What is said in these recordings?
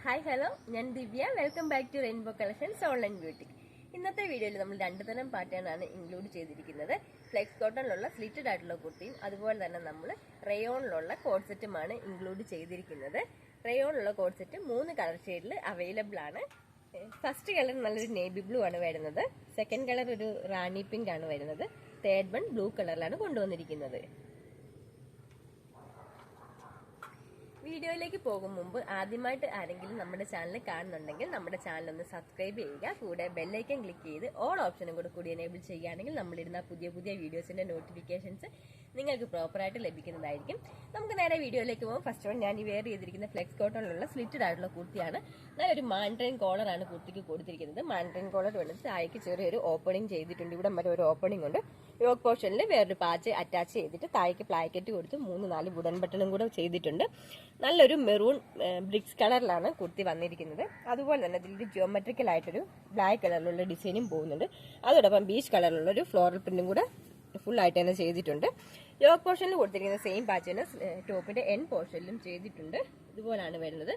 Hi hello, ഞാൻ Divya. Welcome back to Rainbow Collections online beauty. ഇന്നത്തെ വീഡിയോയിൽ നമ്മൾ രണ്ട് തരം പാറ്റേൺ ആണ് ഇൻക്ലൂഡ് ചെയ്തിരിക്കുന്നത്. ഫ്ലെക്സ് കോട്ടണിലുള്ള സ്ലിറ്റഡ് ആയിട്ടുള്ള കുർത്തിയും അതുപോലെ തന്നെ നമ്മൾ റയോണിലുള്ള കോഡ് സെറ്റുമാണ് ഇൻക്ലൂഡ് ചെയ്തിരിക്കുന്നത്. റയോണിലുള്ള കോഡ് സെറ്റ് 3 കളർ ഷെയ്ഡിൽ അവൈലബിൾ ആണ്. ഫസ്റ്റ് കളർ നല്ലൊരു നേവി ബ്ലൂ ആണ് വരുന്നത്. സെക്കൻഡ് കളർ ഒരു റാണി പിങ്ക് ആണ് വരുന്നത്. തേർഡ് വൺ ബ്ലൂ കളറിലാണ് കൊണ്ടുവന്നിരിക്കുന്നത്. വീഡിയോയിലേക്ക് പോകും മുമ്പ് ആദ്യമായിട്ട് ആരെങ്കിലും നമ്മുടെ ചാനൽ കാണുന്നുണ്ടെങ്കിൽ നമ്മുടെ ചാനൽ ഒന്ന് സബ്സ്ക്രൈബ് ചെയ്യുക. കൂടെ ബെല്ലൈക്കൻ ക്ലിക്ക് ചെയ്ത് ഓൾ ഓപ്ഷനും കൂടി എനേബിൾ ചെയ്യുകയാണെങ്കിൽ നമ്മളിടുന്ന പുതിയ വീഡിയോസിന്റെ നോട്ടിഫിക്കേഷൻസ് നിങ്ങൾക്ക് പ്രോപ്പറായിട്ട് ലഭിക്കുന്നതായിരിക്കും. നമുക്ക് നേരെ വീഡിയോയിലേക്ക് പോകും. ഫസ്റ്റ് വൺ ഞാൻ ഈ വെയർ ചെയ്തിരിക്കുന്ന ഫ്ലെക്സ് കോട്ടണിലുള്ള സ്ലിറ്റഡ് ആയിട്ടുള്ള കുർത്തിയാണ്. നല്ലൊരു മാൻഡ്രൈൻ കോളറാണ് കുർത്തിക്ക് കൊടുത്തിരിക്കുന്നത്. മാൻഡ്രൈൻ കോളർ വന്നിട്ട് താഴേക്ക് ചെറിയൊരു ഓപ്പണിംഗ് ചെയ്തിട്ടുണ്ട്. ഇവിടെ വരെ ഒരു ഓപ്പണിംഗ് ഉണ്ട്. യോക്ക് പോർഷനിൽ വേറൊരു പാച്ച് അറ്റാച്ച് ചെയ്തിട്ട് താഴേക്ക് പ്ലാക്കറ്റ് കൊടുത്ത് 3-4 ബുഡൻ ബട്ടണും കൂടെ ചെയ്തിട്ടുണ്ട്. നല്ലൊരു മെറൂൺ ബ്രിക്സ് കളറിലാണ് കുർത്തി വന്നിരിക്കുന്നത്. അതുപോലെ തന്നെ ഇതിൽ ജിയോമെട്രിക്കൽ ആയിട്ടൊരു ബ്ലാക്ക് കളറിലുള്ള ഡിസൈനും പോകുന്നുണ്ട്. അതോടൊപ്പം ബീച്ച് കളറിലുള്ള ഒരു ഫ്ലോറൽ പ്രിന്റും കൂടെ ഫുൾ ആയിട്ട് തന്നെ ചെയ്തിട്ടുണ്ട്. യോക്ക് പോർഷനിൽ കൊടുത്തിരിക്കുന്ന സെയിം പാച്ച് തന്നെ ടോപ്പിന്റെ എൻ പോർഷനിലും ചെയ്തിട്ടുണ്ട്. ഇതുപോലാണ് വരുന്നത്.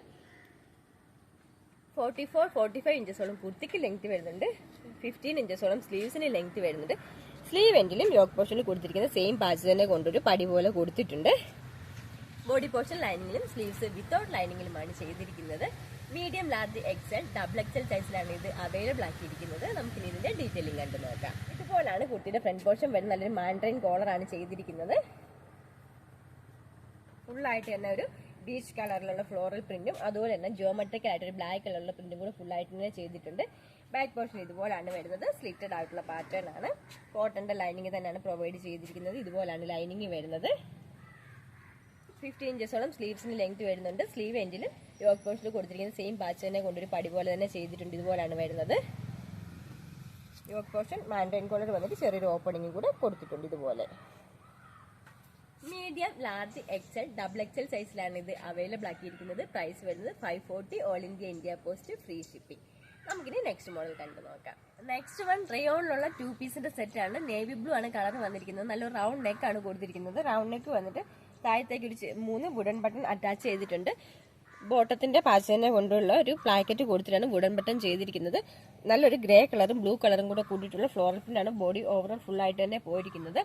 44-45 ഇഞ്ചസോളം കുർത്തിക്ക് ലെങ്ത് വരുന്നുണ്ട്. 15 ഇഞ്ചസോളം സ്ലീവ്സിന് ലെങ്ത് വരുന്നുണ്ട്. സ്ലീവ് എൻഡിലും യോക്ക് പോർഷനിൽ കൊടുത്തിരിക്കുന്ന സെയിം പാച്ച് തന്നെ കൊണ്ടൊരു പടി പോലെ കൊടുത്തിട്ടുണ്ട്. ബോഡി പോർഷൻ ലൈനിങ്ങിലും സ്ലീവ്സ് വിത്തൗട്ട് ലൈനിങ്ങിലുമാണ് ചെയ്തിരിക്കുന്നത്. Medium, large, XL, double XL സൈസിലാണ് ഇത് അവൈലബിൾ ആക്കിയിരിക്കുന്നത്. നമുക്ക് ഇതിന്റെ ഡീറ്റെയിലിംഗ് കണ്ടു നോക്കാം. ഇതുപോലാണ് കുട്ടിയുടെ ഫ്രണ്ട് പോർഷൻ വരുന്ന നല്ലൊരു മാൻഡ്രൈൻ കോളറാണ് ചെയ്തിരിക്കുന്നത്. ഫുള്ളായിട്ട് തന്നെ ഒരു ബീച്ച് കളറിലുള്ള ഫ്ലോറൽ പ്രിന്റും അതുപോലെ തന്നെ ജിയോമെട്രിക്കൽ ആയിട്ട് ഒരു ബ്ലാക്ക് കളറിലുള്ള പ്രിന്റും കൂടെ ഫുള്ളായിട്ട് തന്നെ ചെയ്തിട്ടുണ്ട്. ബാക്ക് പോർഷൻ ഇതുപോലാണ് വരുന്നത്. സ്ലിറ്റഡ് ആയിട്ടുള്ള പാറ്റേൺ ആണ്. കോട്ടന്റെ ലൈനിങ് തന്നെയാണ് പ്രൊവൈഡ് ചെയ്തിരിക്കുന്നത്. ഇതുപോലാണ് ലൈനിങ് വരുന്നത്. 15 ഇഞ്ചസോളം സ്ലീവ്സിന് ലെങ്ത് വരുന്നുണ്ട്. സ്ലീവ് എൻഡിലും യോക്ക് പോർഷനിൽ കൊടുത്തിരിക്കുന്ന സെയിം പാച്ച് തന്നെ കൊണ്ടൊരു പടി പോലെ തന്നെ ചെയ്തിട്ടുണ്ട്. ഇതുപോലാണ് വരുന്നത്. യോക്ക് പോർഷൻ മാൻഡ്രൈൻ കോളർ വന്നിട്ട് ചെറിയൊരു ഓപ്പണിംഗും കൂടെ കൊടുത്തിട്ടുണ്ട്. ഇതുപോലെ medium, large, XL, double XL സൈസിലാണ് ഇത് അവൈലബിൾ ആക്കിയിരിക്കുന്നത്. പ്രൈസ് വരുന്നത് 540 all India post free shipping. നമുക്കിനി നെക്സ്റ്റ് മോഡൽ കണ്ടു നോക്കാം. നെക്സ്റ്റ് വൺ റയോണിലുള്ള 2 പീസിന്റെ സെറ്റ് ആണ്. നേവി ബ്ലൂ ആണ് കളർ വന്നിരിക്കുന്നത്. നല്ലൊരു റൗണ്ട് നെക്ക് ആണ് കൊടുത്തിരിക്കുന്നത്. റൗണ്ട് നെക്ക് വന്നിട്ട് താഴത്തേക്ക് ഒരു 3 വുഡൻ ബട്ടൺ അറ്റാച്ച് ചെയ്തിട്ടുണ്ട്. ബോട്ടത്തിന്റെ പാച്ച് തന്നെ കൊണ്ടുള്ള ഒരു പ്ലാക്കറ്റ് കൊടുത്തിട്ടാണ് വുഡൻ ബട്ടൺ ചെയ്തിരിക്കുന്നത്. നല്ലൊരു ഗ്രേ കളറും ബ്ലൂ കളറും കൂടെ കൂടിയിട്ടുള്ള ഫ്ലോറൽ പ്രിന്റാണ് ബോഡി ഓവറോൾ ഫുൾ ആയിട്ട് തന്നെ പോയിരിക്കുന്നത്.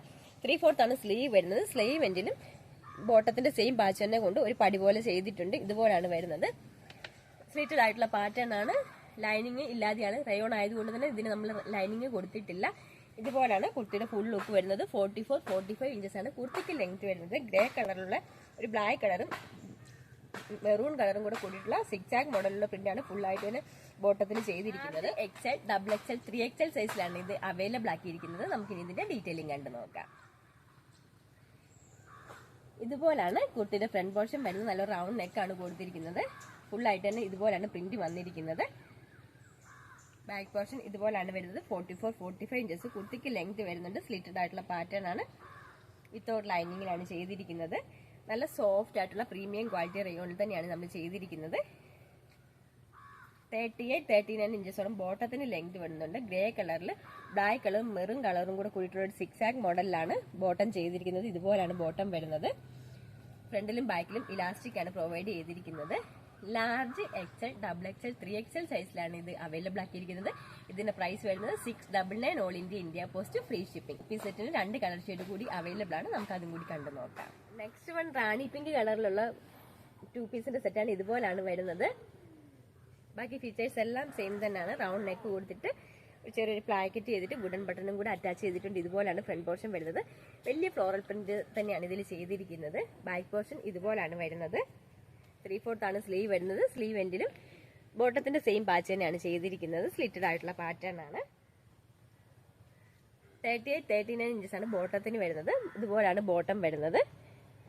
3/4 ആണ് സ്ലീവ് വരുന്നത്. സ്ലീവ് എൻഡിലും ബോട്ടത്തിന്റെ സെയിം പാച്ച് തന്നെ കൊണ്ട് ഒരു പടി പോലെ ചെയ്തിട്ടുണ്ട്. ഇതുപോലാണ് വരുന്നത്. സ്ലിറ്റഡ് ആയിട്ടുള്ള പാറ്റേൺ ആണ്. ലൈനിങ് ഇല്ലാതെയാണ്. റയോൺ ആയതുകൊണ്ട് തന്നെ ഇതിന് നമ്മൾ ലൈനിങ് കൊടുത്തിട്ടില്ല. ഇതുപോലാണ് കുർത്തിയുടെ ഫുൾ ലുക്ക് വരുന്നത്. 44-45 ഇഞ്ചസ് ആണ് കുർത്തിക്ക് ലെങ്ത് വരുന്നത്. ഗ്രേ കളറിലുള്ള ഒരു ബ്ലാക്ക് കളറും മെറൂൺ കളറും കൂടെ കൂടിയിട്ടുള്ള 6 മോഡലുള്ള പ്രിന്റാണ് ഫുൾ ആയിട്ട് തന്നെ ബോട്ടത്തിൽ ചെയ്തിരിക്കുന്നത്. എക്സൽ, ഡബിൾ എക്സൽ, 3XL സൈസിലാണ് ഇത് അവൈലബിൾ ആക്കിയിരിക്കുന്നത്. നമുക്ക് ഇനി ഇതിന്റെ ഡീറ്റെയിലിംഗ് കണ്ടു നോക്കാം. ഇതുപോലാണ് കുർത്തിയുടെ ഫ്രണ്ട് പോർഷൻ വരുന്നത്. നല്ല റൗണ്ട് നെക്കാണ് കൊടുത്തിരിക്കുന്നത്. ഫുൾ ആയിട്ട് തന്നെ ഇതുപോലാണ് പ്രിന്റ് വന്നിരിക്കുന്നത്. ബാക്ക് പോർഷൻ ഇതുപോലാണ് വരുന്നത്. 44-45 ഇഞ്ചസ് കുർത്തിക്ക് ലെങ്ത് വരുന്നുണ്ട്. സ്ലിറ്റഡ് ആയിട്ടുള്ള പാറ്റേൺ ആണ്. വിത്തൗട്ട് ലൈനിങ്ങിലാണ് ചെയ്തിരിക്കുന്നത്. നല്ല സോഫ്റ്റ് ആയിട്ടുള്ള പ്രീമിയം ക്വാളിറ്റി റയോണിൽ തന്നെയാണ് നമ്മൾ ചെയ്തിരിക്കുന്നത്. 38-39 ഇഞ്ചസോളം ബോട്ടത്തിന് ലെങ്ത് വരുന്നുണ്ട്. ഗ്രേ കളറിൽ ബ്ലാക്ക് കളറും മെറൂൺ കളറും കൂടെ കൂടിയിട്ടുള്ള ഒരു 6 മോഡലിലാണ് ബോട്ടം ചെയ്തിരിക്കുന്നത്. ഇതുപോലാണ് ബോട്ടം വരുന്നത്. ഫ്രണ്ടിലും ബാക്കിലും ഇലാസ്റ്റിക് ആണ് പ്രൊവൈഡ് ചെയ്തിരിക്കുന്നത്. Large, XL, double Excel, 3XL സൈസിലാണ് ഇത് അവൈലബിൾ ആക്കിയിരിക്കുന്നത്. ഇതിന്റെ പ്രൈസ് വരുന്നത് 699 all India post free shipping. ഈ സെറ്റിന് 2 കളർ ഷെയ്ഡ് കൂടി അവൈലബിൾ ആണ്. നമുക്ക് അതും കൂടി കണ്ടു നോക്കാം. നെക്സ്റ്റ് വൺ റാണി പിങ്ക് കളറിലുള്ള 2 പീസിന്റെ സെറ്റാണ്. ഇതുപോലാണ് വരുന്നത്. ബാക്കി ഫീച്ചേഴ്സ് എല്ലാം സെയിം തന്നെയാണ്. റൗണ്ട് നെക്ക് കൊടുത്തിട്ട് ചെറിയൊരു പ്ലാക്കറ്റ് ചെയ്തിട്ട് വുഡൻ ബട്ടണും കൂടെ അറ്റാച്ച് ചെയ്തിട്ടുണ്ട്. ഇതുപോലാണ് ഫ്രണ്ട് പോർഷൻ വരുന്നത്. വലിയ ഫ്ലോറൽ പ്രിന്റ് തന്നെയാണ് ഇതിൽ ചെയ്തിരിക്കുന്നത്. ബാക്ക് പോർഷൻ ഇതുപോലാണ് വരുന്നത്. 3/4 ആണ് സ്ലീവ് വരുന്നത്. സ്ലീവ് എൻഡിലും ബോട്ടത്തിന്റെ സെയിം പാച്ച് തന്നെയാണ് ചെയ്തിരിക്കുന്നത്. സ്ലിറ്റഡ് ആയിട്ടുള്ള പാറ്റേൺ ആണ്. 38-39 ഇഞ്ചസ് ആണ് ബോട്ടത്തിന് വരുന്നത്. ഇതുപോലാണ് ബോട്ടം വരുന്നത്.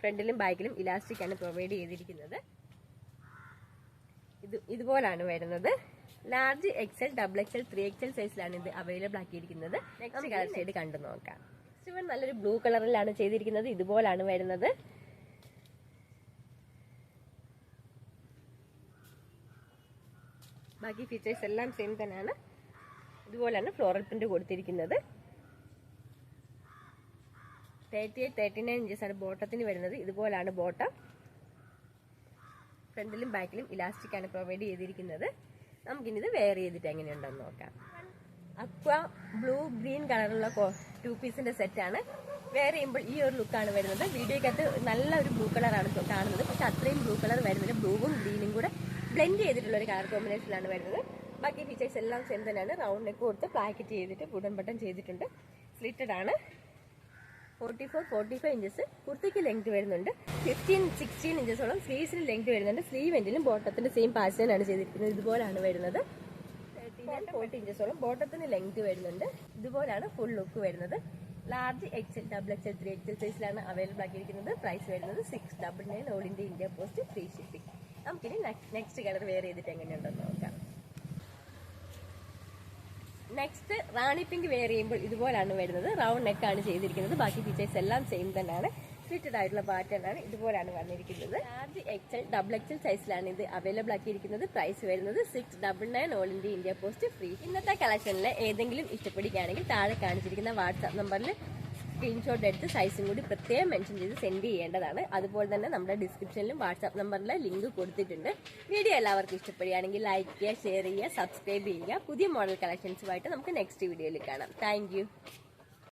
ഫ്രണ്ടിലും ബാക്കിലും ഇലാസ്റ്റിക് ആണ് പ്രൊവൈഡ് ചെയ്തിരിക്കുന്നത്. ഇതുപോലാണ് വരുന്നത്. Large, XL, double Excel, 3XL സൈസിലാണ് ഇത് അവൈലബിൾ ആക്കിയിരിക്കുന്നത്. നെക്സ്റ്റ് കളർ ഷെയ്ഡ് കണ്ടു നോക്കാം. നെക്സ്റ്റ് നല്ലൊരു ബ്ലൂ കളറിലാണ് ചെയ്തിരിക്കുന്നത്. ഇതുപോലാണ് വരുന്നത്. ബാക്കി ഫീച്ചേഴ്സ് എല്ലാം സെയിം തന്നെയാണ്. ഇതുപോലാണ് ഫ്ലോറൽ പ്രിന്റ് കൊടുത്തിരിക്കുന്നത്. 38-39 ഇഞ്ചസ് ആണ് ബോട്ടത്തിന് വരുന്നത്. ഇതുപോലാണ് ബോട്ടം. ഫ്രണ്ടിലും ബാക്കിലും ഇലാസ്റ്റിക് ആണ് പ്രൊവൈഡ് ചെയ്തിരിക്കുന്നത്. നമുക്കിനി ഇത് വെയർ ചെയ്തിട്ട് എങ്ങനെയുണ്ടെന്ന് നോക്കാം. അക്വ ബ്ലൂ ഗ്രീൻ കളറുള്ള 2 പീസിന്റെ സെറ്റാണ്. വെയർ ചെയ്യുമ്പോൾ ഈ ഒരു ലുക്കാണ് വരുന്നത്. വീഡിയോക്കകത്ത് നല്ല ഒരു ബ്ലൂ കളറാണ് കാണുന്നത്, പക്ഷെ അത്രയും ബ്ലൂ കളർ വരുന്നില്ല. ബ്ലൂവും ഗ്രീനും കൂടെ ബ്ലെൻഡ് ചെയ്തിട്ടുള്ള ഒരു കളർ കോമ്പിനേഷനിലാണ് വരുന്നത്. ബാക്കി ഫീച്ചേഴ്സ് എല്ലാം സെയിം തന്നെയാണ്. റൗണ്ട് നെക്ക് കൊടുത്ത് പ്ലാക്കറ്റ് ചെയ്തിട്ട് വുഡൻ ബട്ടൺ ചെയ്തിട്ടുണ്ട്. സ്ലിറ്റഡ് ആണ്. 44-45 ഇഞ്ചസ് കുർത്തിക്ക് ലെങ്ത് വരുന്നുണ്ട്. 15-16 ഇഞ്ചസോളം സ്ലീവ്സിന് ലെങ്ത് വരുന്നുണ്ട്. സ്ലീവ് എൻഡിലും ബോട്ടത്തിന്റെ സെയിം പാറ്റേൺ ആണ് ചെയ്തിരിക്കുന്നത്. ഇതുപോലാണ് വരുന്നത്. 39-40 ഇഞ്ചസോളം ബോട്ടത്തിന് ലെങ്ത് വരുന്നുണ്ട്. ഇതുപോലാണ് ഫുൾ ലുക്ക് വരുന്നത്. ലാർജ് XL, XXL, 3XL സൈസിലാണ് അവൈലബിൾ ആക്കിയിരിക്കുന്നത്. പ്രൈസ് വരുന്നത് 699 all India post free shipping. നമുക്കിനി നെക്സ്റ്റ് കളർ വെയർ ചെയ്തിട്ട് എങ്ങനെയുണ്ടെന്ന് നോക്കാം. നെക്സ്റ്റ് റാണി പിങ്ക് വെയർ ചെയ്യുമ്പോൾ ഇതുപോലാണ് വരുന്നത്. റൗണ്ട് നെക്കാണ് ചെയ്തിരിക്കുന്നത്. ബാക്കി ഫീച്ചേഴ്സ് എല്ലാം സെയിം തന്നെയാണ്. സ്ലിറ്റഡ് ആയിട്ടുള്ള പാറ്റേൺ ആണ്. ഇതുപോലാണ് വന്നിരിക്കുന്നത്. ലാർജ് XL, XXL സൈസിലാണ് ഇത് അവൈലബിൾ ആക്കിയിരിക്കുന്നത്. പ്രൈസ് വരുന്നത് 699 ഓൾ ഇന്ത്യ പോസ്റ്റ് ഫ്രീ. ഇന്നത്തെ കളക്ഷനിൽ ഏതെങ്കിലും ഇഷ്ടപ്പെടുകയാണെങ്കിൽ താഴെ കാണിച്ചിരിക്കുന്ന വാട്സാപ്പ് നമ്പറിൽ സ്ക്രീൻഷോട്ട് എടുത്ത് സൈസും കൂടി പ്രത്യേകം മെൻഷൻ ചെയ്ത് സെൻഡ് ചെയ്യേണ്ടതാണ്. അതുപോലെ തന്നെ നമ്മുടെ ഡിസ്ക്രിപ്ഷനിലും വാട്സാപ്പ് നമ്പറിലെ ലിങ്ക് കൊടുത്തിട്ടുണ്ട്. വീഡിയോ എല്ലാവർക്കും ഇഷ്ടപ്പെടുകയാണെങ്കിൽ ലൈക്ക് ചെയ്യുക, ഷെയർ ചെയ്യുക, സബ്സ്ക്രൈബ് ചെയ്യുക. പുതിയ മോഡൽ കളക്ഷൻസുമായിട്ട് നമുക്ക് നെക്സ്റ്റ് വീഡിയോയിൽ കാണാം. താങ്ക്